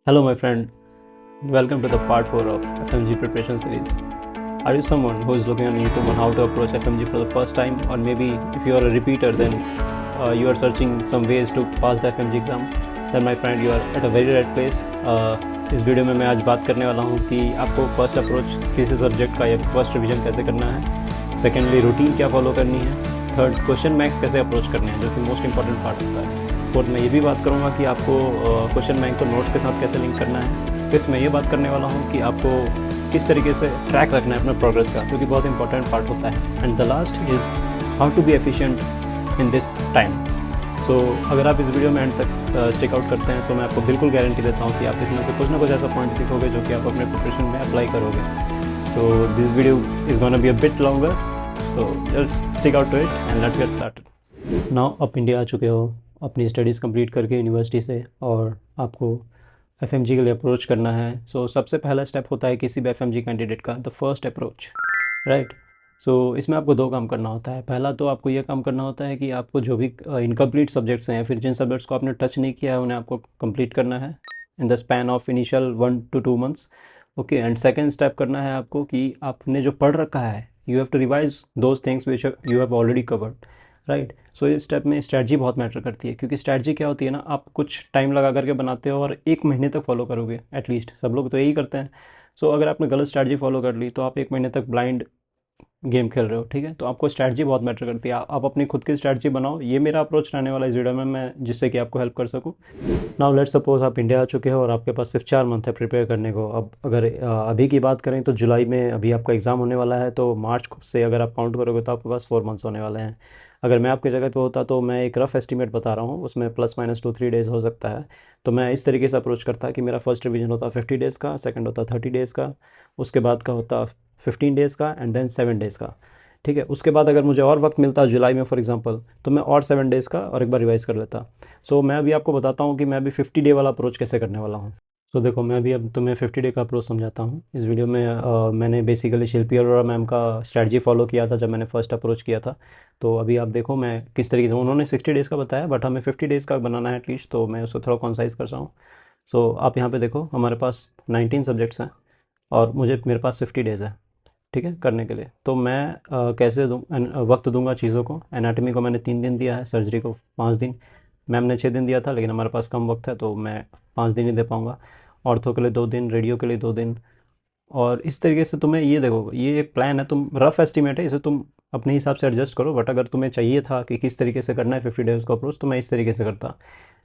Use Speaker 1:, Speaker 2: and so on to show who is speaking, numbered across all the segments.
Speaker 1: Hello, my friend. Welcome to the part 4 of FMG preparation series. Are you someone who is looking on YouTube on how to approach FMG for the first time, or maybe if you are a repeater, then you are searching some ways to pass the FMG exam? Then, my friend, you are at a very right place. इस video में मैं आज बात करने वाला हूँ कि आपको फर्स्ट अप्रोच किसी सब्जेक्ट का या फर्स्ट रिवीजन कैसे करना है, सेकेंडली रूटीन क्या फॉलो करनी है, थर्ड क्वेश्चन बैंक्स कैसे अप्रोच करने हैं, जो कि मोस्ट इंपॉर्टेंट पार्ट होता है। फोर्थ मैं ये भी बात करूँगा कि आपको क्वेश्चन बैंक को नोट्स के साथ कैसे लिंक करना है। फिफ्थ मैं ये बात करने वाला हूँ कि आपको किस तरीके से ट्रैक रखना है अपने प्रोग्रेस का, क्योंकि बहुत इंपॉर्टेंट पार्ट होता है। And the last is how to be efficient in this time. So अगर आप इस वीडियो में एंड तक स्टिक आउट करते हैं तो मैं आपको बिल्कुल गारंटी देता हूँ कि आप इसमें से कुछ ना कुछ ऐसा पॉइंट सीखोगे जो कि आप अपने प्रिपरेशन में अप्लाई करोगे। So this video is gonna be a bit longer, so let's stick out to it and let's get started. Now आप इंडिया आ चुके हो अपनी स्टडीज़ कंप्लीट करके यूनिवर्सिटी से, और आपको एफएमजी के लिए अप्रोच करना है। सो सबसे पहला स्टेप होता है किसी भी एफएमजी कैंडिडेट का, द फर्स्ट अप्रोच, राइट। सो इसमें आपको दो काम करना होता है। पहला तो आपको ये काम करना होता है कि आपको जो भी इनकम्प्लीट सब्जेक्ट्स हैं या फिर जिन सब्जेक्ट्स को आपने टच नहीं किया है उन्हें आपको कंप्लीट करना है in the span of initial 1 to 2 months। Okay, and second step करना है आपको कि आपने जो पढ़ रखा है, you have to revise those things which you have already covered, right. So इस स्टेप में स्ट्रैटेजी बहुत मैटर करती है, क्योंकि स्ट्रैटेजी क्या होती है ना, आप कुछ टाइम लगा करके बनाते हो और 1 महीने तक फॉलो करोगे एटलीस्ट, सब लोग तो यही करते हैं। सो अगर आपने गलत स्ट्रैटेजी फॉलो कर ली तो आप 1 महीने तक ब्लाइंड गेम खेल रहे हो, ठीक है। तो आपको स्ट्रैटेजी बहुत मैटर करती है, आप अपनी खुद की स्ट्रैटेजी बनाओ। ये मेरा अप्रोच रहने वाला इस वीडियो में, मैं जिससे कि आपको हेल्प कर सकूँ। नाउ लेट्स सपोज आप इंडिया आ चुके हो और आपके पास सिर्फ 4 मंथ है प्रिपेयर करने को। अब अगर अभी की बात करें तो जुलाई में अभी आपका एग्ज़ाम होने वाला है, तो मार्च से अगर आप काउंट करोगे तो आपके पास 4 मंथ्स होने वाले हैं। अगर मैं आपकी जगह पे होता तो मैं एक रफ एस्टिमेट बता रहा हूँ, उसमें +- 2-3 डेज़ हो सकता है। तो मैं इस तरीके से अप्रोच करता कि मेरा फर्स्ट रिवीजन होता 50 डेज़ का, सेकंड होता 30 डेज़ का, उसके बाद का होता 15 डेज़ का, एंड देन 7 डेज़ का, ठीक है। उसके बाद अगर मुझे और वक्त मिलता जुलाई में फॉर एग्जांपल, तो मैं और 7 डेज़ का और एक बार रिवाइज़ कर लेता। सो मैं अभी आपको बताता हूँ कि मैं अभी 50 डे वाला अप्रोच कैसे करने वाला हूँ। तो देखो, मैं अभी अब तुम्हें 50 डे का अप्रोच समझाता हूँ। इस वीडियो में मैंने बेसिकली शिल्पी अरोड़ा मैम का स्ट्रैटेजी फॉलो किया था जब मैंने फर्स्ट अप्रोच किया था। तो अभी आप देखो मैं किस तरीके से, उन्होंने 60 डेज़ का बताया बट हमें 50 डेज़ का बनाना है एटलीस्ट, तो मैं उसको थोड़ा कॉन्साइज़ कर रहा हूँ। सो आप यहाँ पे देखो, हमारे पास 19 सब्जेक्ट्स हैं और मेरे पास 50 डेज़ है, ठीक है, करने के लिए। तो मैं कैसे दूँ वक्त दूंगा चीज़ों को। एनाटॉमी को मैंने 3 दिन दिया है, सर्जरी को 5 दिन, मैम ने 6 दिन दिया था, लेकिन हमारे पास कम वक्त है तो मैं 5 दिन ही दे पाऊँगा। ऑर्थो के लिए 2 दिन, रेडियो के लिए 2 दिन। और इस तरीके से तुम्हें ये देखो, ये एक प्लान है, तुम रफ एस्टिमेट है, इसे तुम अपने हिसाब से एडजस्ट करो। बट अगर तुम्हें चाहिए था कि किस तरीके से करना है 50 डेज़ का अप्रोच, तो मैं इस तरीके से करता,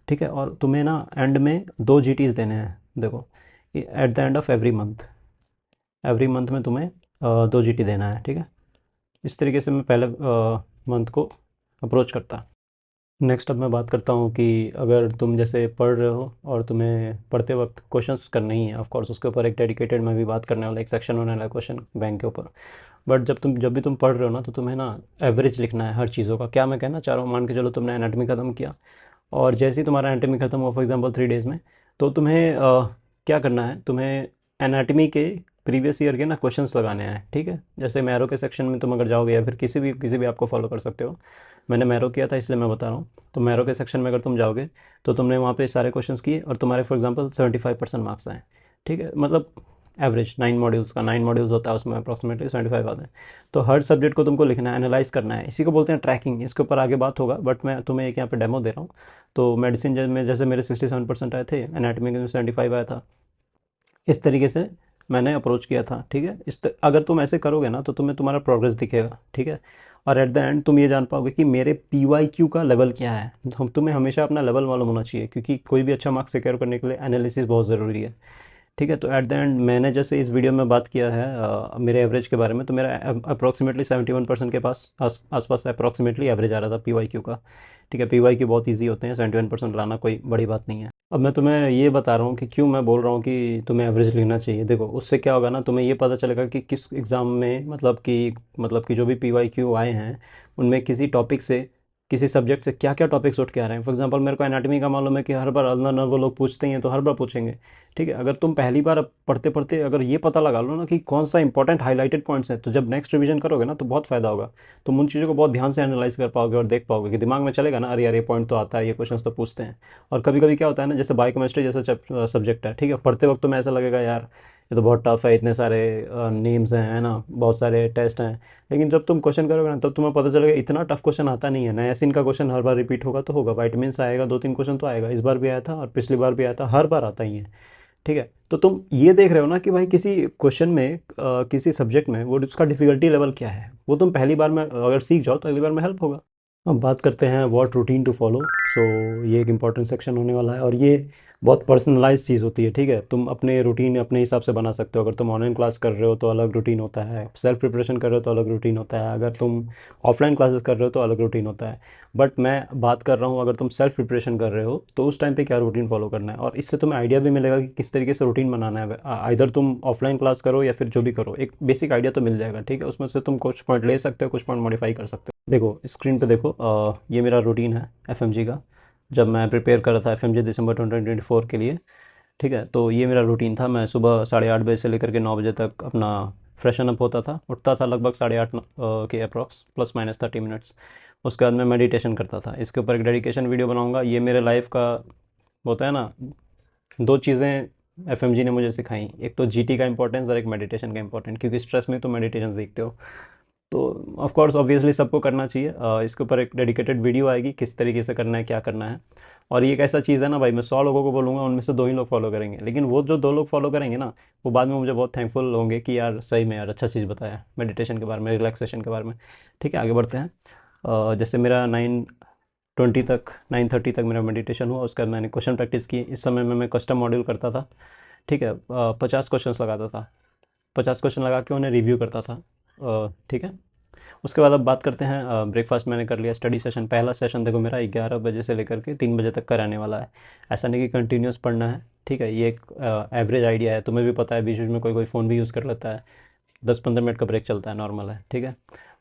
Speaker 1: ठीक है। और तुम्हें ना एंड में 2 GTs देने हैं, देखो, at the end of every month में तुम्हें 2 GT देना है, ठीक है। इस तरीके से मैं पहले मंथ को अप्रोच करता। नेक्स्ट अब मैं बात करता हूँ कि अगर तुम जैसे पढ़ रहे हो और तुम्हें पढ़ते वक्त क्वेश्चंस करने ही है, ऑफ कोर्स उसके ऊपर एक डेडिकेटेड मैं भी बात करने वाला, एक सेक्शन होने वाला है क्वेश्चन बैंक के ऊपर। बट जब भी तुम पढ़ रहे हो ना, तो तुम्हें ना एवरेज लिखना है हर चीज़ों का। क्या मैं कहना चाह रहा हूँ, मान के चलो तुमने एनाटॉमी ख़त्म किया, और जैसे ही तुम्हारा एनाटॉमी ख़त्म हुआ फॉर एग्जांपल 3 डेज़ में, तो तुम्हें क्या करना है, तुम्हें एनाटॉमी के प्रीवियस ईयर के ना क्वेश्चंस लगाने हैं, ठीक है। जैसे मैरो के सेक्शन में तुम अगर जाओगे, या फिर किसी भी आपको फॉलो कर सकते हो, मैंने मैरो किया था इसलिए मैं बता रहा हूँ। तो मैरो के सेक्शन में अगर तुम जाओगे तो तुमने वहाँ पे सारे क्वेश्चंस किए और तुम्हारे फॉर एग्जांपल 75% मार्क्स आए, ठीक है। मतलब एवरेज 9 मॉड्यूल्स का, 9 मॉड्यूल्स होता है, उसमें अप्रॉक्सीमेटली 75 आते हैं। तो हर सब्जेक्ट को तुमको लिखना है, एनालाइज करना है, इसी को बोलते हैं ट्रैकिंग। इसके ऊपर आगे बात होगा, बट मैं तुम्हें एक यहाँ पे डेमो दे रहा हूँ। तो मेडिसिन में जैसे मेरे 67% आए थे, एनाटॉमी में 75 आया था, इस तरीके से मैंने अप्रोच किया था, ठीक है। अगर तुम ऐसे करोगे ना तो तुम्हें तुम्हारा प्रोग्रेस दिखेगा, ठीक है। और एट द एंड तुम ये जान पाओगे कि मेरे PYQ का लेवल क्या है। तुम्हें हमेशा अपना लेवल मालूम होना चाहिए, क्योंकि कोई भी अच्छा मार्क्स सिक्योर करने के लिए एनालिसिस बहुत ज़रूरी है, ठीक है। तो एट द एंड मैंने जैसे इस वीडियो में बात किया है मेरे एवरेज के बारे में, तो मेरा अप्रॉक्सीमेटली 71% के आसपास अप्रॉक्सीमेटली एवरेज आ रहा था PYQ का, ठीक है। PYQ बहुत ईजी होते हैं, 71% लाना कोई बड़ी बात नहीं है। अब मैं तुम्हें ये बता रहा हूँ कि क्यों मैं बोल रहा हूँ कि तुम्हें एवरेज लेना चाहिए। देखो, उससे क्या होगा ना, तुम्हें ये पता चलेगा कि किस एग्ज़ाम में, मतलब कि जो भी PYQ आए हैं उनमें किसी टॉपिक से किसी सब्जेक्ट से क्या क्या टॉपिक्स उठ के आ रहे हैं। फॉर एग्जांपल मेरे को एनाटॉमी का मालूम है कि हर बार अल्नर वो लोग पूछते ही हैं, तो हर बार पूछेंगे। ठीक है, अगर तुम पहली बार पढ़ते पढ़ते अगर ये पता लगा लो ना कि कौन सा इंपॉर्टेंट हाईलाइटेड पॉइंट्स हैं, तो जब नेक्स्ट रिवीजन करोगे ना तो बहुत फ़ायदा होगा। तुम उन चीज़ों को बहुत ध्यान से एनालाइज कर पाओगे और देख पाओगे कि दिमाग में चलेगा ना, अरे यार ये पॉइंट तो आता है, ये क्वेश्चन तो पूछते हैं। और कभी कभी क्या होता है ना, जैसे बायोकेमिस्ट्री जैसा सब्जेक्ट है, ठीक है, पढ़ते वक्त तुम्हें ऐसा लगेगा यार ये तो बहुत टफ है, इतने सारे नेम्स हैं, है ना, बहुत सारे टेस्ट हैं। लेकिन जब तुम क्वेश्चन करोगे ना तब तुम्हें पता चलेगा इतना टफ क्वेश्चन आता नहीं है। नायासिन का क्वेश्चन हर बार रिपीट होगा तो होगा, वाइटामिन से आएगा, दो तीन क्वेश्चन तो आएगा, इस बार भी आया था और पिछली बार भी आया था, हर बार आता ही है। ठीक है, तो तुम ये देख रहे हो ना कि भाई किसी क्वेश्चन में किसी सब्जेक्ट में वो उसका डिफ़िकल्टी लेवल क्या है, वो तुम पहली बार में अगर सीख जाओ तो अगली बार में हेल्प होगा। अब बात करते हैं व्हाट रूटीन टू फॉलो। सो ये एक इंपॉर्टेंट सेक्शन होने वाला है और ये बहुत पर्सनलाइज चीज़ होती है। ठीक है, तुम अपने रूटीन अपने हिसाब से बना सकते हो। अगर तुम ऑनलाइन क्लास कर रहे हो तो अलग रूटीन होता है, सेल्फ प्रिपरेशन कर रहे हो तो अलग रूटीन होता है, अगर तुम ऑफलाइन क्लासेस कर रहे हो तो अलग रूटीन होता है। बट मैं बात कर रहा हूँ अगर तुम सेल्फ प्रिपरेशन कर रहे हो तो उस टाइम पे क्या रूटीन फॉलो करना है, और इससे तुम्हें आइडिया भी मिलेगा कि किस तरीके से रूटीन बनाना है। इधर तुम ऑफलाइन क्लास करो या फिर जो भी करो, एक बेसिक आइडिया तो मिल जाएगा। ठीक है, उसमें से तुम कुछ पॉइंट ले सकते हो, कुछ पॉइंट मॉडिफाई कर सकते हो। देखो स्क्रीन पे देखो, ये मेरा रूटीन है एफएमजी का, जब मैं प्रिपेयर कर रहा था एफएमजी दिसंबर 2024 के लिए। ठीक है, तो ये मेरा रूटीन था। मैं सुबह 8:30 बजे से लेकर के 9 बजे तक अपना फ्रेशन अप होता था, उठता था लगभग 8:30 के अप्रॉक्स, +- 30 मिनट्स। उसके बाद मैं मेडिटेशन करता था। इसके ऊपर एक डेडिकेशन वीडियो बनाऊंगा। ये मेरे लाइफ का होता है ना, दो चीज़ें एफएमजी ने मुझे सिखाई, एक तो जीटी का इंपॉर्टेंस और एक मेडिटेशन का इंपॉर्टेंस, क्योंकि स्ट्रेस में तो मेडिटेशन सीखते हो। तो ऑफ कोर्स ऑब्वियसली सबको करना चाहिए। इसके ऊपर एक डेडिकेटेड वीडियो आएगी किस तरीके से करना है, क्या करना है। और ये एक ऐसा चीज़ है ना भाई, मैं 100 लोगों को बोलूँगा उनमें से 2 ही लोग फॉलो करेंगे, लेकिन वो जो 2 लोग फॉलो करेंगे ना, वो बाद में मुझे बहुत थैंकफुल होंगे कि यार सही में यार अच्छा चीज़ बताया मेडिटेशन के बारे में, रिलैक्सेशन के बारे में। ठीक है, आगे बढ़ते हैं। जैसे मेरा 9:30 तक मेरा मेडिटेशन हुआ, उसके बाद मैंने क्वेश्चन प्रैक्टिस की। इस समय में मैं कस्टम मॉड्यूल करता था। ठीक है, 50 क्वेश्चन लगाता था, 50 क्वेश्चन लगा के उन्हें रिव्यू करता था। ठीक है, उसके बाद अब बात करते हैं, ब्रेकफास्ट मैंने कर लिया। स्टडी सेशन, पहला सेशन देखो मेरा 11 बजे से लेकर के 3 बजे तक का रहने वाला है। ऐसा नहीं कि कंटिन्यूस पढ़ना है। ठीक है, ये एक एवरेज आइडिया है, तुम्हें भी पता है बीच बीच में कोई कोई फ़ोन भी यूज़ कर लेता है। 10-15 मिनट का ब्रेक चलता है, नॉर्मल है। ठीक है,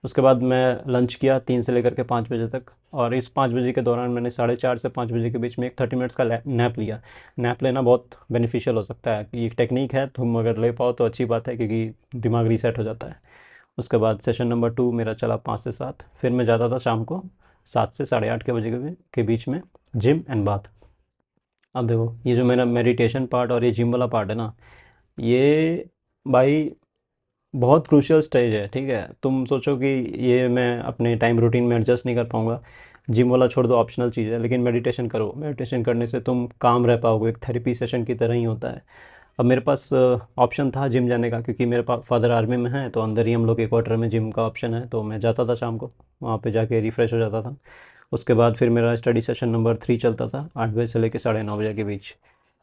Speaker 1: उसके बाद मैं लंच किया 3 से लेकर के 5 बजे तक, और इस 5 बजे के दौरान मैंने 4:30 से 5 बजे के बीच में एक 30 मिनट्स का नैप लिया। नैप लेना बहुत बेनिफिशियल हो सकता है, ये एक टेक्निक है, तुम अगर ले पाओ तो अच्छी बात है, क्योंकि दिमाग रीसेट हो जाता है। उसके बाद सेशन नंबर 2 मेरा चला 5 से 7, फिर मैं जाता था शाम को 7 से 8:30 के बजे के बीच में जिम एंड बाथ। अब देखो ये जो मेरा मेडिटेशन पार्ट और ये जिम वाला पार्ट है ना, ये भाई बहुत क्रूशियल स्टेज है। ठीक है, तुम सोचो कि ये मैं अपने टाइम रूटीन में एडजस्ट नहीं कर पाऊँगा। जिम वाला छोड़ दो, ऑप्शनल चीज़ है, लेकिन मेडिटेशन करो। मेडिटेशन करने से तुम काम रह पाओगे, एक थेरेपी सेशन की तरह ही होता है। अब मेरे पास ऑप्शन था जिम जाने का, क्योंकि मेरे फादर आर्मी में हैं, तो अंदर ही हम लोग के क्वार्टर में जिम का ऑप्शन है, तो मैं जाता था शाम को, वहाँ पे जाके रिफ़्रेश हो जाता था। उसके बाद फिर मेरा स्टडी सेशन नंबर 3 चलता था 8 बजे से लेकर 9:30 बजे के बीच।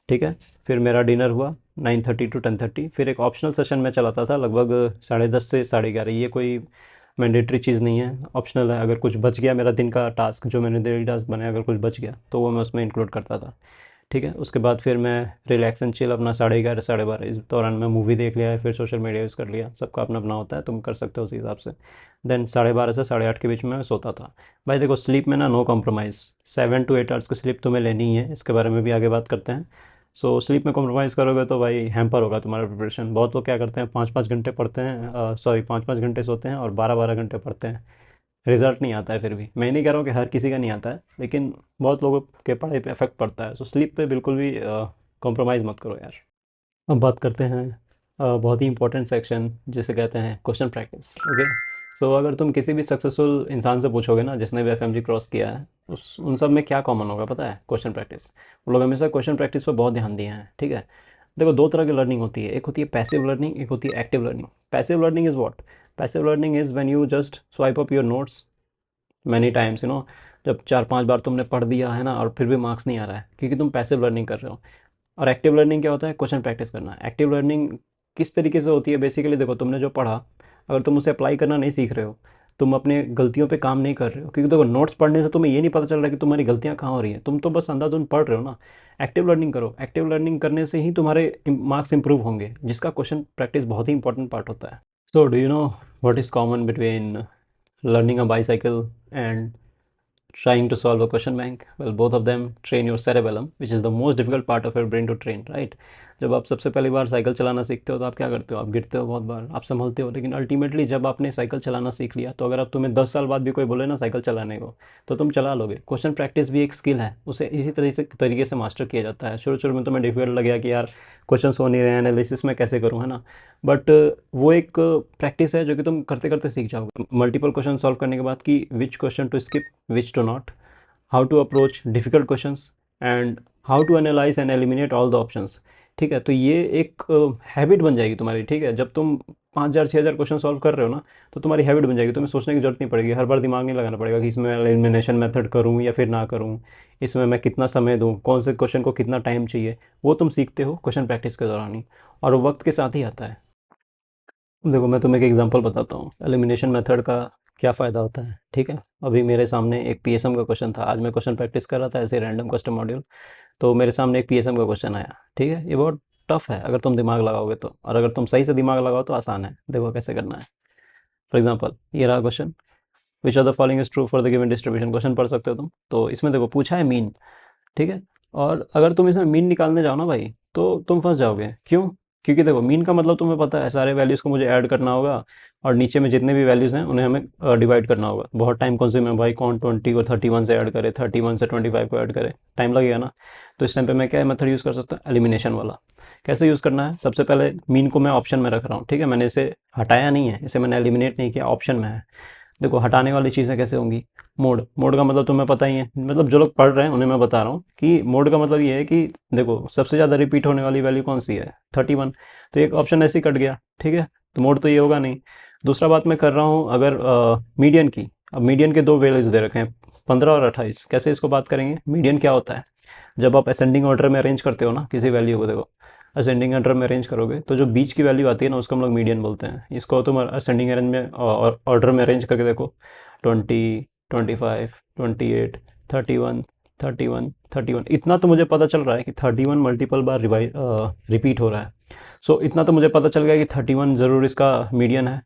Speaker 1: ठीक है, फिर मेरा डिनर हुआ 9:30 to 10:30। फिर एक ऑप्शनल सेशन में चलाता था लगभग 10:30 से 11:30। ये कोई मैंडेटरी चीज़ नहीं है, ऑप्शनल है। अगर कुछ बच गया मेरा दिन का टास्क, जो मैंने डेली टास्क बनाया, अगर कुछ बच गया तो वो मैं उसमें इंक्लूड करता था। ठीक है, उसके बाद फिर मैं रिलैक्स एंड चिल अपना 11:30 12:30, इस दौरान मैं मूवी देख लिया है, फिर सोशल मीडिया यूज़ कर लिया। सबका अपना अपना होता है, तुम कर सकते हो उसी हिसाब से। देन 12:30 से 8:30 के बीच में मैं सोता था। भाई देखो स्लीप में ना नो कॉम्प्रोमाइज़, 7 to 8 आवर्स की स्लीप तुम्हें लेनी ही है, इसके बारे में भी आगे बात करते हैं। सो स्लीप में कॉम्प्रोमाइज़ करोगे तो भाई हैम्पर होगा तुम्हारा प्रिपरेशन। बहुत लोग क्या करते हैं, 5-5 घंटे पढ़ते हैं, सॉरी 5-5 घंटे सोते हैं और 12-12 घंटे पढ़ते हैं, रिजल्ट नहीं आता है। फिर भी मैं नहीं कह रहा हूँ कि हर किसी का नहीं आता है, लेकिन बहुत लोगों के पढ़ाई पे इफेक्ट पड़ता है। सो स्लीप पे बिल्कुल भी कॉम्प्रोमाइज़ मत करो यार। अब बात करते हैं बहुत ही इंपॉर्टेंट सेक्शन जिसे कहते हैं क्वेश्चन प्रैक्टिस। ओके, सो अगर तुम किसी भी सक्सेसफुल इंसान से पूछोगे ना जिसने भी एफएमजी क्रॉस किया है, उस उन सब में क्या कॉमन होगा पता है? Question practice. वो लोग हमेशा क्वेश्चन प्रैक्टिस पर बहुत ध्यान दिए हैं। ठीक है, देखो दो तरह की लर्निंग होती है, एक होती है पैसिव लर्निंग, एक होती है active learning. Passive learning is what? Passive learning is when you just swipe up your notes many times, जब 4-5 बार तुमने पढ़ दिया है ना और फिर भी मार्क्स नहीं आ रहा है, क्योंकि तुम पैसिव लर्निंग कर रहे हो। और एक्टिव लर्निंग क्या होता है? क्वेश्चन प्रैक्टिस करना। एक्टिव लर्निंग किस तरीके से होती है? बेसिकली देखो, तुमने जो पढ़ा अगर तुम उसे अप्लाई करना नहीं सीख रहे हो, तुम अपने गलतियों पे काम नहीं कर रहे हो, क्योंकि देखो नोट्स पढ़ने से तुम्हें ये नहीं पता चल रहा है कि तुम्हारी गलतियाँ कहाँ हो रही हैं, तुम तो बस अंधाधुंध पढ़ रहे हो ना। एक्टिव लर्निंग करो। एक्टिव लर्निंग करने से ही तुम्हारे मार्क्स इंप्रूव होंगे, जिसका क्वेश्चन प्रैक्टिस बहुत ही इंपॉर्टेंट पार्ट होता है। So do you know what is common between learning a bicycle and trying to solve a question bank? Well, both of them train your cerebellum, which is the most difficult part of your brain to train, right? जब आप सबसे पहली बार cycle चलाना सीखते हो तो आप क्या करते हो? आप गिरते हो बहुत बार, आप संभलते हो, लेकिन अल्टीमेटली जब आपने साइकिल चलाना सीख लिया तो अगर आप तुम्हें 10 साल बाद भी कोई बोले ना साइकिल चलाने को, तो तुम चला लोगे। क्वेश्चन प्रैक्टिस भी एक स्किल है, उसे इसी तरीके से मास्टर किया जाता है। शुरू शुरू में तुम्हें डिफिकल्ट लगेगा कि यार क्वेश्चन हो नहीं रहे हैं, एनालिसिस में कैसे करूँ, है ना, बट वो एक प्रैक्टिस है जो कि तुम करते करते सीख जाओगे। मल्टीपल क्वेश्चन सॉल्व करने के बाद कि which question to skip, which to not, how to approach difficult questions and how to analyse and eliminate all the options. ठीक है, तो ये एक हैबिट बन जाएगी तुम्हारी। ठीक है, जब तुम 5,000 6,000 क्वेश्चन सॉल्व कर रहे हो ना, तो तुम्हारी हैबिट बन जाएगी, तुम्हें सोचने की जरूरत नहीं पड़ेगी, हर बार दिमाग नहीं लगाना पड़ेगा कि इसमें एलिमिनेशन मेथड करूँ या फिर ना करूँ, इसमें मैं कितना समय दूँ, कौन से क्वेश्चन को कितना टाइम चाहिए। वो तुम सीखते हो क्वेश्चन प्रैक्टिस के दौरान ही, और वो वक्त के साथ ही आता है। देखो मैं तुम्हें एक एग्जांपल बताता हूँ एलिमिनेशन मेथड का क्या फ़ायदा होता है। ठीक है, अभी मेरे सामने एक पीएसएम का क्वेश्चन था, आज मैं क्वेश्चन प्रैक्टिस कर रहा था ऐसे रैंडम क्वेश्चन मॉड्यूल, तो मेरे सामने एक पीएसएम का क्वेश्चन आया। ठीक है, ये बहुत टफ है अगर तुम दिमाग लगाओगे तो, और अगर तुम सही से दिमाग लगाओ तो आसान है। देखो कैसे करना है। फॉर एग्जाम्पल ये रहा question, which are the following is true for the given distribution. Question पढ़ सकते हो तुम, तो इसमें देखो पूछा है मीन। ठीक है, और अगर तुम इसमें मीन निकालने जाओ ना भाई, तो तुम फंस जाओगे। क्यों? क्योंकि देखो मीन का मतलब तुम्हें पता है, सारे वैल्यूज़ को मुझे ऐड करना होगा, और नीचे में जितने भी वैल्यूज़ हैं उन्हें हमें डिवाइड करना होगा। बहुत टाइम कंज्यूम है भाई, कौन 20 को 31 से ऐड करे, 31 से 25 को ऐड करे, टाइम लगेगा ना। तो इस टाइम पे मैं क्या मेथड यूज़ कर सकता हूँ? एलिमिनेशन वाला। कैसे यूज़ करना है? सबसे पहले मीन को मैं ऑप्शन में रख रहा हूँ। ठीक है, मैंने इसे हटाया नहीं है, इसे मैंने एलिमिनेट नहीं किया, ऑप्शन में है। देखो हटाने वाली चीज़ें कैसे होंगी? मोड, मोड का मतलब तुम्हें पता ही है, मतलब जो लोग पढ़ रहे हैं उन्हें मैं बता रहा हूँ कि मोड का मतलब ये है कि देखो सबसे ज़्यादा रिपीट होने वाली वैल्यू कौन सी है? 31। तो एक ऑप्शन ऐसे ही कट गया। ठीक है, तो मोड तो ये होगा नहीं। दूसरा बात मैं कर रहा हूँ अगर मीडियन की। अब मीडियन के दो वैल्यूज दे रखे हैं, 15 और 28। कैसे इसको बात करेंगे? मीडियन क्या होता है? जब आप असेंडिंग ऑर्डर में अरेंज करते हो ना किसी वैल्यू को, देखो असेंडिंग ऑर्डर में अरेंज करोगे तो जो बीच की वैल्यू आती है ना उसको हम लोग मीडियन बोलते हैं। इसको तुम असेंडिंग अरेंज में ऑर्डर में अरेंज करके देखो, 20, 25, 28, 31, 31, 31, इतना तो मुझे पता चल रहा है कि 31 मल्टीपल बार रिपीट हो रहा है। सो इतना तो मुझे पता चल गया कि 31 ज़रूर इसका मीडियन है।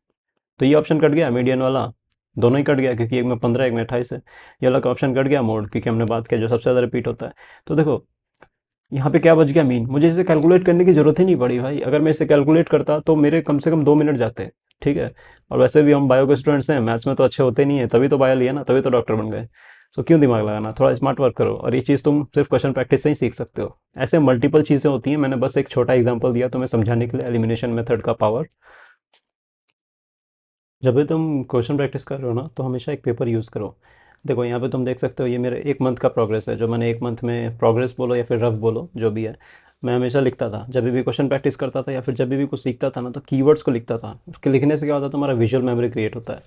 Speaker 1: तो ये ऑप्शन कट गया मीडियन वाला, दोनों ही कट गया, क्योंकि एक में 15 एक में 28 है। ये वाला ऑप्शन कट गया मोड, क्योंकि हमने बात किया जो सबसे ज़्यादा रिपीट होता है। तो देखो यहाँ पे क्या बच गया? मीन। मुझे इसे कैलकुलेट करने की ज़रूरत ही नहीं पड़ी भाई, अगर मैं इसे कैलकुलेट करता तो मेरे कम से कम 2 मिनट जाते। ठीक है, और वैसे भी हम बायो के स्टूडेंट्स हैं, मैथ्स में तो अच्छे होते नहीं है, तभी तो बायो लिया ना, तभी तो डॉक्टर बन गए। सो क्यों दिमाग लगाना, थोड़ा स्मार्ट वर्क करो, और ये चीज़ तुम सिर्फ क्वेश्चन प्रैक्टिस से ही सीख सकते हो। ऐसे मल्टीपल चीज़ें होती हैं, मैंने बस एक छोटा एग्जाम्पल दिया तुम्हें समझाने के लिए एलिमिनेशन मेथड का पावर। जब भी तुम क्वेश्चन प्रैक्टिस कर रहे हो ना, तो हमेशा एक पेपर यूज़ करो। देखो यहाँ पे तुम देख सकते हो, ये मेरे 1 मंथ का प्रोग्रेस है, जो मैंने 1 मंथ में प्रोग्रेस बोलो या फिर रफ बोलो जो भी है, मैं हमेशा लिखता था। जब भी क्वेश्चन प्रैक्टिस करता था या फिर जब भी कुछ सीखता था ना, तो कीवर्ड्स को लिखता था। उसके लिखने से क्या होता है, तुम्हारा विजुअल मेमोरी क्रिएट होता है।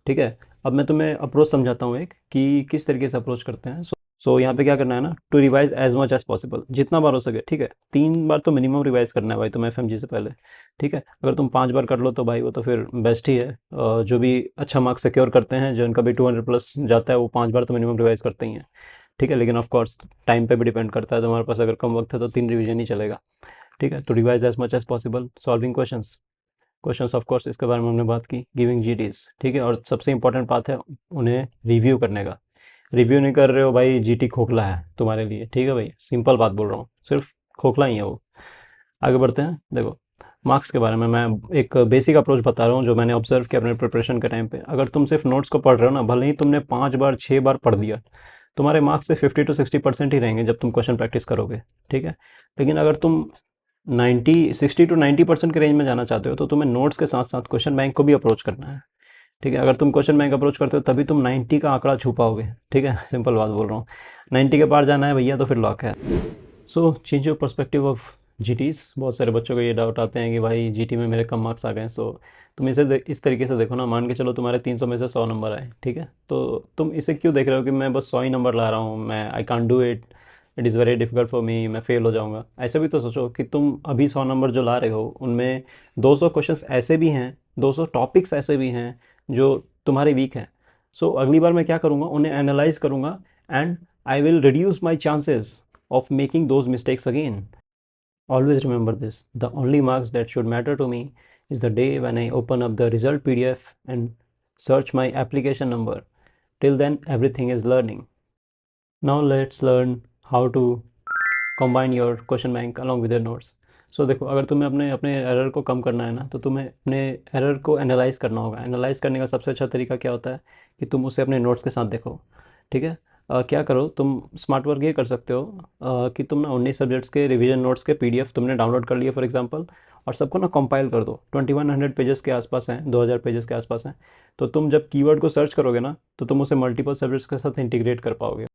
Speaker 1: ठीक है, अब मैं तुम्हें अप्रोच समझाता हूँ एक, कि किस तरीके से अप्रोच करते हैं। सो यहाँ पे क्या करना है ना, to revise as much as possible, जितना बार हो सके। ठीक है, 3 बार तो मिनिमम रिवाइज करना है भाई तुम्हें एफएमजी से पहले। ठीक है, अगर तुम 5 बार कर लो तो भाई वो तो फिर बेस्ट ही है। जो भी अच्छा मार्क्स सिक्योर करते हैं, जो इनका भी 200+ जाता है, वो 5 बार तो मिनिमम रिवाइज करते ही हैं। ठीक है, लेकिन ऑफ कोर्स टाइम पे भी डिपेंड करता है, तुम्हारे पास अगर कम वक्त है तो 3 रिवीजन ही चलेगा। ठीक है, तो revise as much as possible, solving questions. Questions of course इसके बारे में हमने बात की, गिविंग जीटीज। ठीक है, और सबसे इंपॉर्टेंट बात है उन्हें रिव्यू करने का। रिव्यू नहीं कर रहे हो भाई, जीटी खोखला है तुम्हारे लिए। ठीक है भाई, सिंपल बात बोल रहा हूँ, सिर्फ खोखला ही है वो। आगे बढ़ते हैं। देखो मार्क्स के बारे में मैं एक बेसिक अप्रोच बता रहा हूँ जो मैंने ऑब्जर्व किया अपने प्रिपरेशन के टाइम पे। अगर तुम सिर्फ नोट्स को पढ़ रहे हो ना, भले ही तुमने 5 बार 6 बार पढ़ दिया, तुम्हारे मार्क्स से 50 to 60% ही रहेंगे जब तुम क्वेश्चन प्रैक्टिस करोगे। ठीक है, लेकिन अगर तुम 60 to 90% के रेंज में जाना चाहते हो, तो तुम्हें नोट्स के साथ साथ क्वेश्चन बैंक को भी अप्रोच करना है। ठीक है, अगर तुम क्वेश्चन बैंक अप्रोच करते हो तभी तुम 90 का आंकड़ा छू पाओगे। ठीक है, सिंपल बात बोल रहा हूँ, 90 के पार जाना है भैया तो फिर लॉक है। So change your perspective of GTs. बहुत सारे बच्चों को ये डाउट आते हैं कि भाई जीटी में मेरे कम मार्क्स आ गए। सो तुम इसे इस तरीके से देखो ना, मान के चलो तुम्हारे 300 में से 100 नंबर आए। ठीक है, तो तुम इसे क्यों देख रहे हो कि मैं बस 100 ही नंबर ला रहा हूँ, मैं I can't do it, it is very difficult for me, मैं फेल हो जाऊँगा। ऐसे भी तो सोचो कि तुम अभी 100 नंबर जो ला रहे हो उनमें 200 क्वेश्चंस ऐसे भी हैं, 200 टॉपिक्स ऐसे भी हैं जो तुम्हारे वीक हैं। सो अगली बार मैं क्या करूँगा, उन्हें एनालाइज करूँगा, and I will reduce my chances of making those mistakes again. Always remember this: the only marks that should matter to me is the day when I open up the result PDF and search my application number. Till then, everything is learning. Now let's learn how to combine your question bank along with your notes. सो देखो, अगर तुम्हें अपने अपने error को कम करना है ना, तो तुम्हें अपने एरर को एनालाइज करना होगा। एनालाइज करने का सबसे अच्छा तरीका क्या होता है कि तुम उसे अपने नोट्स के साथ देखो। ठीक है। क्या करो, तुम स्मार्ट वर्क ये कर सकते हो कि तुम ना 19 सब्जेक्ट्स के रिवीजन नोट्स के पीडीएफ तुमने डाउनलोड कर लिए फॉर एग्जांपल, और सबको ना कंपाइल कर दो। 2100 पेजेस के आसपास हैं, 2000 पेजेस के आसपास हैं। तो तुम जब कीवर्ड को सर्च करोगे ना, तो तुम उसे मल्टीपल सब्जेक्ट्स के साथ इंटीग्रेट कर पाओगे।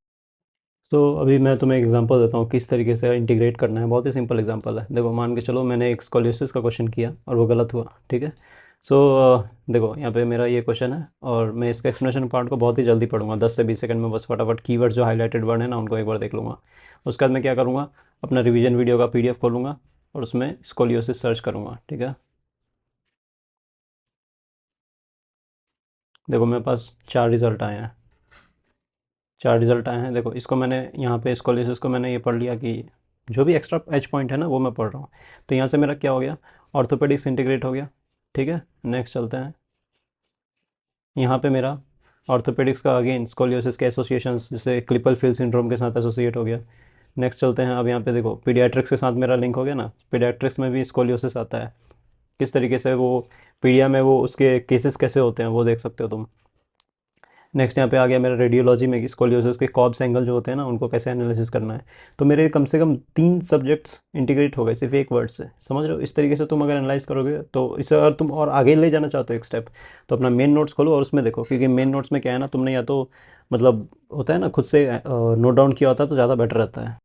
Speaker 1: तो अभी मैं तुम्हें एक एग्जांपल देता हूँ किस तरीके से इंटीग्रेट करना है। बहुत ही सिंपल एग्जांपल है। देखो, मान के चलो मैंने एक स्कोलियोसिस का क्वेश्चन किया और वो गलत हुआ। ठीक है। सो देखो, यहाँ पे मेरा ये क्वेश्चन है और मैं इसका एक्सप्लेनेशन पार्ट को बहुत ही जल्दी पढ़ूंगा, 10 से 20 सेकंड में बस फटाफट कीवर्ड जो हाईलाइटेड वर्ड है ना उनको एक बार देख लूँगा। उसके बाद मैं क्या करूँगा, अपना रिवीजन वीडियो का पीडीएफ खोलूँगा और उसमें स्कोलियोसिस सर्च करूँगा। ठीक है। देखो, मेरे पास 4 रिज़ल्ट आए हैं। 4 रिज़ल्ट आए हैं। देखो, इसको मैंने यहाँ पे स्कोलियोसिस को मैंने ये पढ़ लिया कि जो भी एक्स्ट्रा एच पॉइंट है ना वो मैं पढ़ रहा हूँ। तो यहाँ से मेरा क्या हो गया, ऑर्थोपेडिक्स इंटीग्रेट हो गया। ठीक है। नेक्स्ट चलते हैं। यहाँ पे मेरा ऑर्थोपेडिक्स का अगेन स्कोलियोसिस के एसोसिएशंस जैसे क्लिपल फील सिंड्रोम के साथ एसोसिएट हो गया। नेक्स्ट चलते हैं। अब यहाँ पे देखो, पीडियाट्रिक्स के साथ मेरा लिंक हो गया ना। पीडियाट्रिक्स में भी स्कोलियोसिस आता है, किस तरीके से वो पीडिया में वो उसके केसेस कैसे होते हैं वो देख सकते हो तुम। नेक्स्ट यहाँ पे आ गया मेरा रेडियोलॉजी में कि स्कोलियोसिस के कॉब्स एंगल जो होते हैं ना उनको कैसे एनालिसिस करना है। तो मेरे कम से कम 3 सब्जेक्ट्स इंटीग्रेट हो गए सिर्फ एक वर्ड से। समझ रहे हो? इस तरीके से तुम अगर एनालाइज करोगे तो इसे अगर तुम और आगे ले जाना चाहते हो एक स्टेप, तो अपना मेन नोट्स खोलो और उसमें देखो, क्योंकि मेन नोट्स में क्या है ना, तुमने या तो मतलब होता है ना खुद से नोट डाउन किया होता है तो ज़्यादा बेटर रहता है।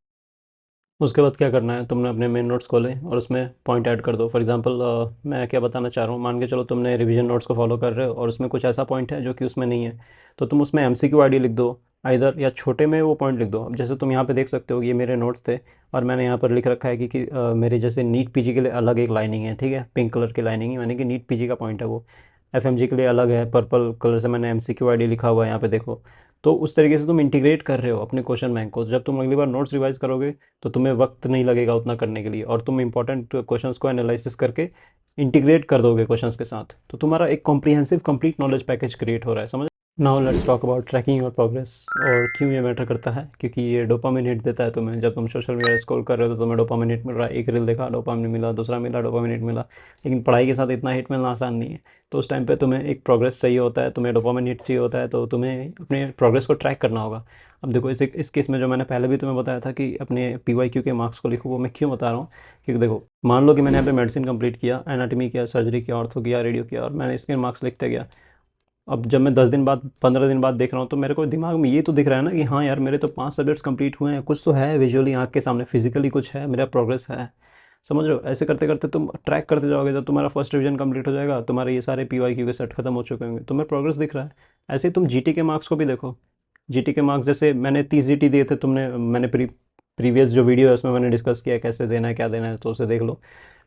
Speaker 1: उसके बाद क्या करना है, तुमने अपने मेन नोट्स खोले और उसमें पॉइंट ऐड कर दो। फॉर एग्जांपल मैं क्या बताना चाह रहा हूँ, मान के चलो तुमने रिवीजन नोट्स को फॉलो कर रहे हो और उसमें कुछ ऐसा पॉइंट है जो कि उसमें नहीं है, तो तुम उसमें एमसीक्यू आईडी लिख दो आइदर, या छोटे में वो पॉइंट लिख दो। अब जैसे तुम यहाँ पे देख सकते हो कि ये मेरे नोट्स थे और मैंने यहाँ पर लिख रखा है कि मेरे जैसे नीट पीजी के लिए अलग एक लाइनिंग है। ठीक है, पिंक कलर की लाइनिंग है, यानी कि नीट पीजी का पॉइंट है वो। एफएमजी के लिए अलग है, पर्पल कलर से मैंने एमसीक्यू आईडी लिखा हुआ है यहाँ पे देखो। तो उस तरीके से तुम इंटीग्रेट कर रहे हो अपने क्वेश्चन बैंक को। जब तुम अगली बार नोट्स रिवाइज करोगे तो तुम्हें वक्त नहीं लगेगा उतना करने के लिए, और तुम इंपॉर्टेंट क्वेश्चंस को एनालिसिस करके इंटीग्रेट कर दोगे क्वेश्चंस के साथ। तो तुम्हारा एक comprehensive complete knowledge package create हो रहा है। समझ? Now let's talk about trekking your progress. और क्यों ये मैटर करता है, क्योंकि ये डोपामिन हिट देता है तुम्हें। जब तुम सोशल मीडिया स्क्रॉल कर रहे हो तो तुम्हें डोपामिन हिट मिल रहा है। एक रील देखा, डोपामिन मिला, दूसरा मिला, डोपामिन हिट मिला। लेकिन पढ़ाई के साथ इतना हिट मिलना आसान नहीं है। तो उस टाइम पे तुम्हें एक प्रोग्रेस चाहिए होता है, तुम्हें डोपामिन हिट चाहिए होता है, तो तुम्हें अपने प्रोग्रेस को ट्रैक करना होगा। अब देखो, इस केस में जो मैंने पहले भी तुम्हें बताया था कि अपने पीवाईक्यू के मार्क्स को लिखो, वो मैं क्यों बता रहा हूँ, क्योंकि देखो मान लो कि मैंने यहाँ पे मेडिसिन कंप्लीट किया, एनाटॉमी किया, सर्जरी किया, ऑर्थो किया, रेडियो किया, और मैंने इसके मार्क्स लिखते गया। अब जब मैं 10 दिन बाद, 15 दिन बाद देख रहा हूँ तो मेरे को दिमाग में ये तो दिख रहा है ना कि हाँ यार, मेरे तो 5 सब्जेक्ट्स कंप्लीट हुए हैं, कुछ तो है विजुअली आंख के सामने, फिजिकली कुछ है, मेरा प्रोग्रेस है। समझ रहे हो? ऐसे करते करते तुम ट्रैक करते जाओगे। जब तुम्हारा फर्स्ट रिवीजन कंप्लीट हो जाएगा, तुम्हारे ये सारे पीवाईक्यू के सेट खत्म हो चुके होंगे, तुम्हें प्रोग्रेस दिख रहा है। ऐसे ही तुम जीटी के मार्क्स को भी देखो। जीटी के मार्क्स जैसे मैंने 30 जीटी दिए थे, मैंने प्रीवियस जो वीडियो है उसमें मैंने डिस्कस किया कैसे देना है, क्या देना है, तो उसे देख लो।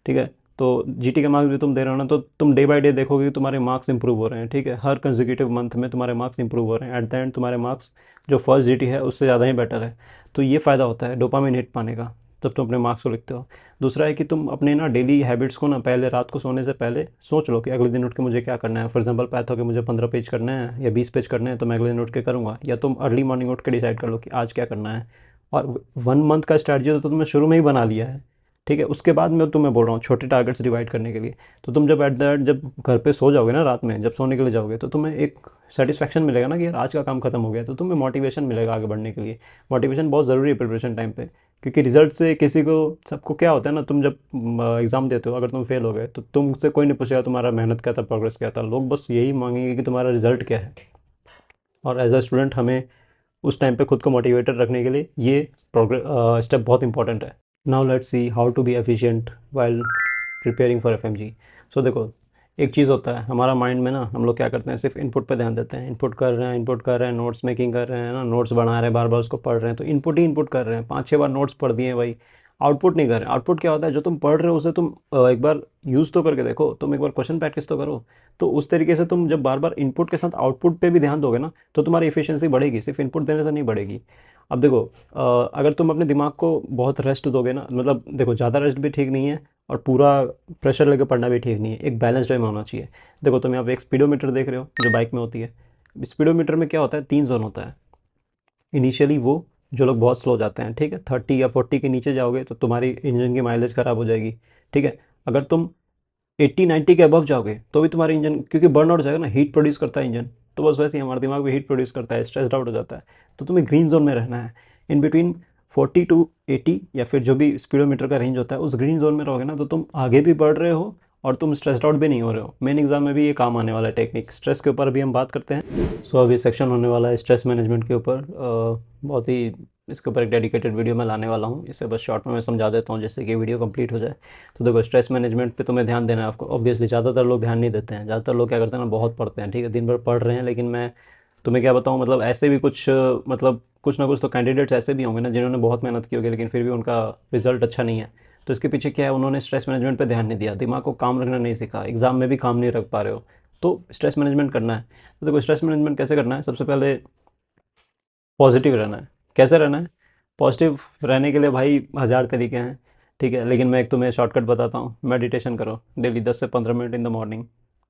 Speaker 1: ठीक है। तो जीटी के मार्क्स भी तुम दे रहे हो ना, तो तुम डे बाय डे देखोगे कि तुम्हारे मार्क्स इंप्रूव हो रहे हैं। ठीक है, हर कंसेक्यूटिव मंथ में तुम्हारे मार्क्स इंप्रूव हो रहे हैं। एट द एंड तुम्हारे मार्क्स जो फर्स्ट जीटी है उससे ज़्यादा ही बेटर है। तो ये फ़ायदा होता है डोपामिन हिट पाने का जब तुम अपने मार्क्स को लिखते हो। दूसरा है कि तुम अपने ना डेली हैबिट्स को ना पहले रात को सोने से पहले सोच लो कि अगले दिन उठ के मुझे क्या करना है। फॉर एग्जांपल पैथो के मुझे 15 पेज करने हैं या 20 पेज करने हैं, तो मैं अगले दिन उठ के करूँगा। या तुम अर्ली मॉर्निंग उठ के डिसाइड कर लो कि आज क्या करना है। और 1 मंथ का स्ट्रैटेजी तो तुमने शुरू में ही बना लिया है। ठीक है, उसके बाद मैं तुम्हें बोल रहा हूँ छोटे टारगेट्स डिवाइड करने के लिए। तो तुम जब एट द एंड जब घर पे सो जाओगे ना, रात में जब सोने के लिए जाओगे, तो तुम्हें एक सेटिस्फैक्शन मिलेगा ना कि यार आज का काम खत्म हो गया, तो तुम्हें मोटिवेशन मिलेगा आगे बढ़ने के लिए। मोटिवेशन बहुत ज़रूरी है प्रिपरेशन टाइम पे, क्योंकि रिजल्ट से किसी को, सबको क्या होता है ना, तुम जब एग्ज़ाम देते हो, अगर तुम फेल हो गए तो तुमसे कोई नहीं पूछेगा तुम्हारा मेहनत क्या था, प्रोग्रेस क्या था। लोग बस यही मांगेंगे कि तुम्हारा रिजल्ट क्या है। और एज अ स्टूडेंट हमें उस टाइम पे खुद को मोटिवेटेड रखने के लिए ये प्रोग्रेस स्टेप बहुत इंपॉर्टेंट है। Now let's see how to be efficient while preparing for FMG. सो देखो, एक चीज़ होता है हमारा माइंड में ना, हम लोग क्या करते हैं, सिर्फ इनपुट पे ध्यान देते हैं। इनपुट कर रहे हैं, इनपुट कर रहे हैं, नोट्स मेकिंग कर रहे हैं ना, नोट्स बना रहे हैं, बार बार उसको पढ़ रहे हैं, तो इनपुट ही इनपुट कर रहे हैं। 5-6 बार नोट्स पढ़ दिए भाई, आउटपुट नहीं कर रहे हैं। आउटपुट क्या होता है, जो तुम पढ़ रहे हो उसे तुम एक बार यूज़ तो करके देखो, तुम एक बार क्वेश्चन प्रैक्टिस तो करो। तो उस तरीके से तुम जब बार बार इनपुट के साथ आउटपुट पे भी ध्यान दोगे ना, तो तुम्हारी एफिशिएंसी बढ़ेगी, सिर्फ इनपुट देने से नहीं बढ़ेगी। अब देखो, अगर तुम अपने दिमाग को बहुत रेस्ट दोगे ना, मतलब देखो ज़्यादा रेस्ट भी ठीक नहीं है और पूरा प्रेशर लेकर पढ़ना भी ठीक नहीं है, एक बैलेंस वे में होना चाहिए। देखो, तुम यहाँ पे एक स्पीडोमीटर देख रहे हो जो बाइक में होती है। स्पीडोमीटर में क्या होता है, 3 जोन होता है। इनिशियली वो जो लोग बहुत स्लो जाते हैं, ठीक है, 30 या 40 के नीचे जाओगे तो तुम्हारी इंजन की माइलेज ख़राब हो जाएगी, ठीक है। अगर तुम 80-90 के अबव जाओगे तो भी तुम्हारा इंजन, क्योंकि बर्न आउट हो जाएगा ना, हीट प्रोड्यूस करता है इंजन, तो बस वैसे ही हमारे दिमाग में हीट प्रोड्यूस करता है, स्ट्रेस्ड आउट हो जाता है। तो तुम्हें ग्रीन जोन में रहना है, इन बिटवीन 40 to 80, या फिर जो भी स्पीडोमीटर का रेंज होता है उस ग्रीन जोन में रहोगे ना, तो तुम आगे भी बढ़ रहे हो और तुम स्ट्रेस्ड आउट भी नहीं हो रहे हो। मेन एग्जाम में भी ये काम आने वाला है टेक्निक। स्ट्रेस के ऊपर अभी हम बात करते हैं। सो अभी सेक्शन होने वाला है स्ट्रेस मैनेजमेंट के ऊपर। बहुत ही इसके ऊपर एक डेडिकेटेड वीडियो मैं लाने वाला हूँ। इसे बस शॉर्ट में मैं समझा देता हूँ जिससे कि वीडियो कंप्लीट हो जाए। तो देखो, स्ट्रेस मैनेजमेंट पे तुम्हें ध्यान देना है आपको। ऑब्वियसली ज़्यादातर लोग ध्यान नहीं देते हैं। ज़्यादातर लोग क्या करते हैं ना, बहुत पढ़ते हैं, ठीक है, दिन भर पढ़ रहे हैं, लेकिन मैं तुम्हें क्या बताऊँ, मतलब ऐसे भी कुछ मतलब कुछ ना कुछ तो कैंडिडेट्स ऐसे भी होंगे ना जिन्होंने बहुत मेहनत की होगी लेकिन फिर भी उनका रिजल्ट अच्छा नहीं है। तो इसके पीछे क्या है, उन्होंने स्ट्रेस मैनेजमेंट पे ध्यान नहीं दिया, दिमाग को काम रखना नहीं सीखा, एग्जाम में भी काम नहीं रख पा रहे हो। तो स्ट्रेस मैनेजमेंट करना है। तो देखो, स्ट्रेस मैनेजमेंट कैसे करना है, सबसे पहले पॉजिटिव रहना है। कैसे रहना है पॉजिटिव रहने के लिए? भाई 1000 तरीके हैं, ठीक है, लेकिन मैं एक तुम्हें शॉर्टकट बताता हूँ। मेडिटेशन करो डेली 10 से 15 minute in the morning.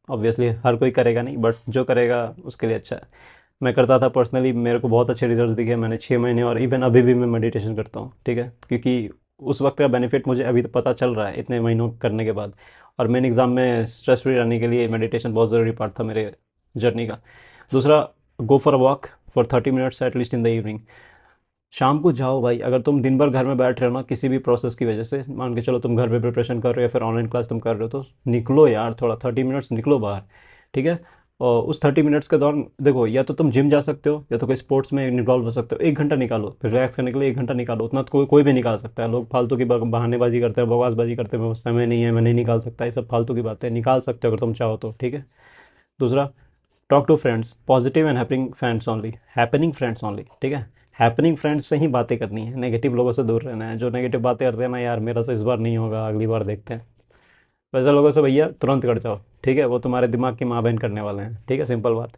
Speaker 1: Obviously हर कोई करेगा नहीं, बट जो करेगा उसके लिए अच्छा है। मैं करता था पर्सनली, मेरे को बहुत अच्छे रिजल्ट दिखे। मैंने 6 महीने, और इवन अभी भी मैं मेडिटेशन करता हूँ, ठीक है, क्योंकि उस वक्त का बेनिफिट मुझे अभी तो पता चल रहा है इतने महीनों करने के बाद। और मेन एग्ज़ाम में स्ट्रेस फ्री रहने के लिए मेडिटेशन बहुत ज़रूरी पार्ट था मेरे जर्नी का। दूसरा, go for a walk for 30 minutes at least in the evening. शाम को जाओ भाई। अगर तुम दिन भर घर में बैठ रहे हो ना, किसी भी प्रोसेस की वजह से, मान के चलो तुम घर पे प्रिपरेशन कर रहे हो या फिर ऑनलाइन क्लास तुम कर रहे हो, तो निकलो यार, थोड़ा 30 मिनट्स निकलो बाहर, ठीक है। और उस 30 मिनट्स के दौरान देखो, या तो तुम जिम जा सकते हो या तो कोई स्पोर्ट्स में इन्वॉल्व हो सकते हो। 1 घंटा निकालो, रिलैक्स करने के लिए 1 घंटा निकालो। उतना तो कोई भी निकाल सकता है। लोग फालतू की बहानेबाजी करते हैं, बकवासबाजी करते हैं, समय नहीं है, मैं नहीं निकाल सकता, ये सब फालतू की बातें। निकाल सकते हो अगर तुम चाहो तो, ठीक है। दूसरा, talk to friends, positive and happening friends only, ठीक है। हैपनिंग फ्रेंड्स से ही बातें करनी है, नेगेटिव लोगों से दूर रहना है। जो नेगेटिव बातें करते हैं ना, यार मेरा तो इस बार नहीं होगा, अगली बार देखते हैं, वैसे लोगों से भैया तुरंत कट जाओ, ठीक है। वो तुम्हारे दिमाग की माँ बहन करने वाले हैं, ठीक है, सिंपल बात।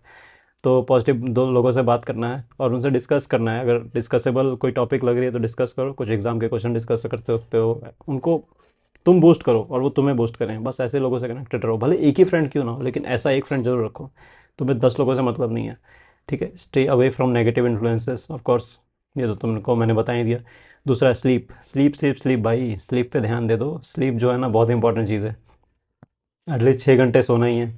Speaker 1: तो पॉजिटिव दो लोगों से बात करना है और उनसे डिस्कस करना है। अगर डिस्कसेबल कोई टॉपिक लग रही है तो डिस्कस करो। कुछ एग्जाम के क्वेश्चन डिस्कस करते सकते हो, उनको तुम बूस्ट करो और वो तुम्हें बूस्ट करें। बस ऐसे लोगों से कनेक्टेड रहो। भले एक ही फ्रेंड क्यों ना हो, लेकिन ऐसा एक फ्रेंड जरूर रखो। तुम्हें 10 लोगों से मतलब नहीं है, ठीक है। Stay away from negative influences, of course, ये तो तुमको मैंने बता ही दिया। दूसरा, स्लीप स्लीप स्लीप स्लीप भाई, स्लीप पे ध्यान दे दो। स्लीप जो है ना, बहुत इंपॉर्टेंट चीज़ है। एटलीस्ट 6 घंटे सोना ही है,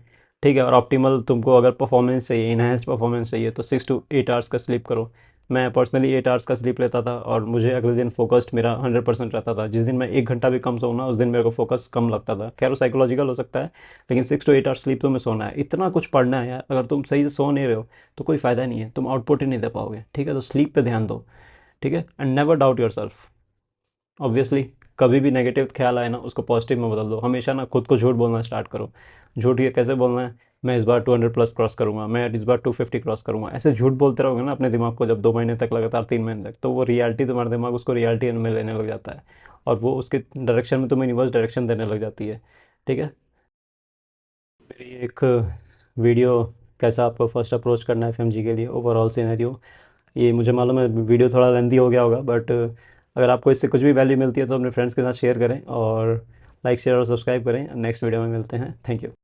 Speaker 1: ठीक है। और ऑप्टिमल तुमको अगर परफॉर्मेंस चाहिए, इनहेंस परफॉर्मेंस चाहिए, तो 6 to 8 आवर्स का स्लीप करो। मैं पर्सनली 8 आवर्स का स्लीप लेता था और मुझे अगले दिन फोकस्ड मेरा 100% रहता था। जिस दिन मैं 1 घंटा भी कम सोऊं ना, उस दिन मेरे को फोकस कम लगता था। खैर वो साइकोलॉजिकल हो सकता है, लेकिन 6 to 8 आवर्स स्लीप तुम्हें सोना है। इतना कुछ पढ़ना है यार, अगर तुम सही से सो नहीं रहे हो तो कोई फ़ायदा नहीं है, तुम आउटपुट ही नहीं दे पाओगे, ठीक है। तो स्लीप पे ध्यान दो, ठीक है। And never doubt your self. Obviously कभी भी नेगेटिव ख्याल आए ना, उसको पॉजिटिव में बदल दो। हमेशा ना खुद को झूठ बोलना स्टार्ट करो। झूठ ये कैसे बोलना है, मैं इस बार 200+ क्रॉस करूँगा, मैं इस बार 250 क्रॉस करूँगा। ऐसे झूठ बोलते रहोगे ना अपने दिमाग को, जब 2 महीने तक लगातार, 3 महीने तक, तो वो रियलिटी, तुम्हारा दिमाग उसको रियलिटी में लेने लग जाता है और वो उसके डायरेक्शन में तुम्हें यूनिवर्स डायरेक्शन देने लग जाती है, ठीक है। मेरी एक वीडियो, कैसा आपको फर्स्ट अप्रोच करना है एफएमजी के लिए, ओवरऑल सिनेरियो, ये मुझे मालूम है वीडियो थोड़ा लेंदी हो गया होगा, बट अगर आपको इससे कुछ भी वैल्यू मिलती है तो अपने फ्रेंड्स के साथ शेयर करें और लाइक शेयर और सब्सक्राइब करें। नेक्स्ट वीडियो में मिलते हैं। Thank you.